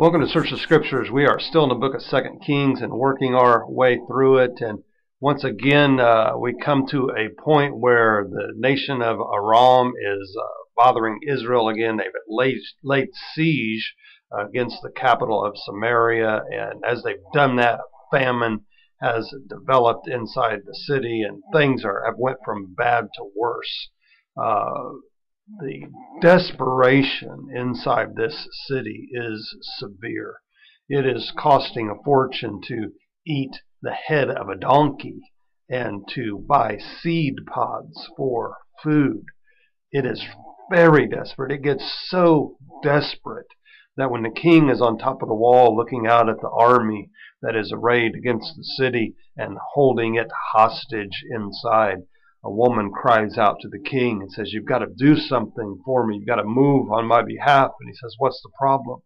Welcome to Search the Scriptures. We are still in the book of 2 Kings and working our way through it. And once again, we come to a point where the nation of Aram is bothering Israel again. They've laid siege against the capital of Samaria. And as they've done that, famine has developed inside the city, and things have went from bad to worse. The desperation inside this city is severe. It is costing a fortune to eat the head of a donkey and to buy seed pods for food. It is very desperate. It gets so desperate that when the king is on top of the wall looking out at the army that is arrayed against the city and holding it hostage inside, a woman cries out to the king and says, "You've got to do something for me. You've got to move on my behalf." And he says, "What's the problem?"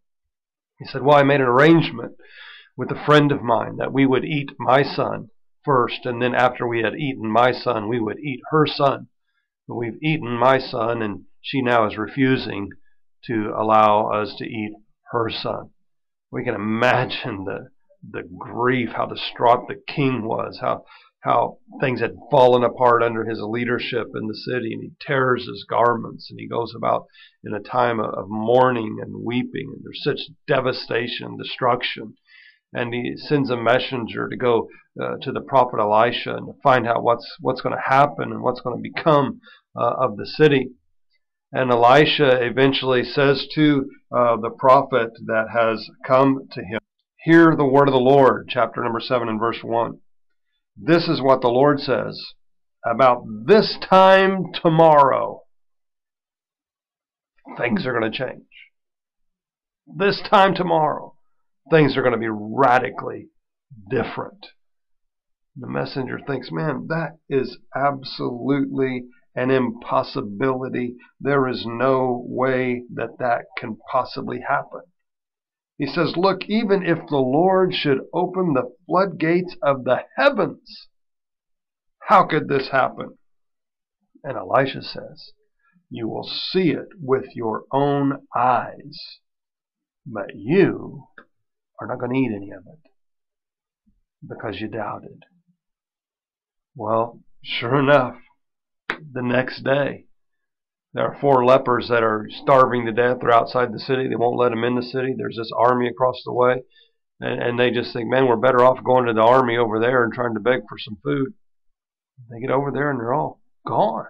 He said, "Well, I made an arrangement with a friend of mine that we would eat my son first, and then after we had eaten my son, we would eat her son. But we've eaten my son, and she now is refusing to allow us to eat her son." We can imagine the grief, how distraught the king was, how things had fallen apart under his leadership in the city, and he tears his garments and he goes about in a time of mourning and weeping, and there's such devastation, destruction, and he sends a messenger to go to the prophet Elisha and to find out what's going to happen and what's going to become of the city. And Elisha eventually says to the prophet that has come to him, "Hear the word of the Lord," chapter number 7 and verse 1. "This is what the Lord says. About this time tomorrow, things are going to change. This time tomorrow, things are going to be radically different." The messenger thinks, man, that is absolutely an impossibility. There is no way that can possibly happen. He says, "Look, even if the Lord should open the floodgates of the heavens, how could this happen?" And Elisha says, "You will see it with your own eyes, but you are not going to eat any of it because you doubted." Well, sure enough, the next day, there are 4 lepers that are starving to death. They're outside the city. They won't let them in the city. There's this army across the way. And they just think, man, we're better off going to the army over there and trying to beg for some food. They get over there and they're all gone.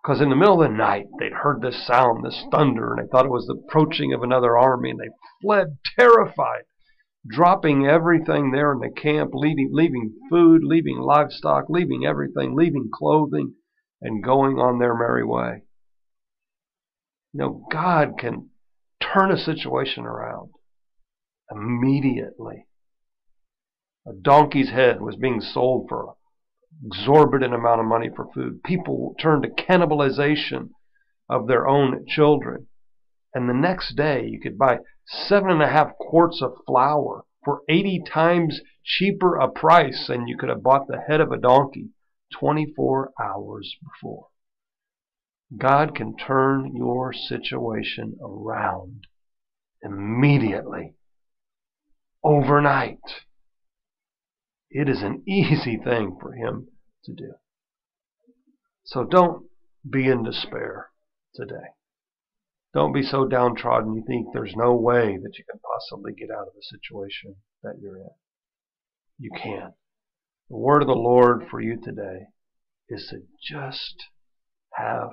Because in the middle of the night, they'd heard this sound, this thunder, and they thought it was the approaching of another army. And they fled terrified, dropping everything there in the camp, leaving food, leaving livestock, leaving everything, leaving clothing, and going on their merry way. You know, God can turn a situation around immediately. A donkey's head was being sold for an exorbitant amount of money for food. People turned to cannibalization of their own children. And the next day, you could buy 7.5 quarts of flour for 80 times cheaper a price than you could have bought the head of a donkey 24 hours before. God can turn your situation around immediately, overnight. It is an easy thing for Him to do. So don't be in despair today. Don't be so downtrodden you think there's no way that you can possibly get out of the situation that you're in. You can. The word of the Lord for you today is to just have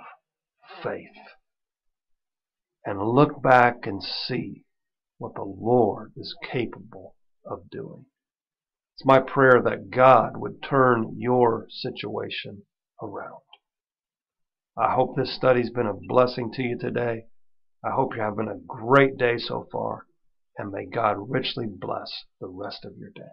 faith and look back and see what the Lord is capable of doing. It's my prayer that God would turn your situation around. I hope this study's been a blessing to you today. I hope you're having a great day so far, and may God richly bless the rest of your day.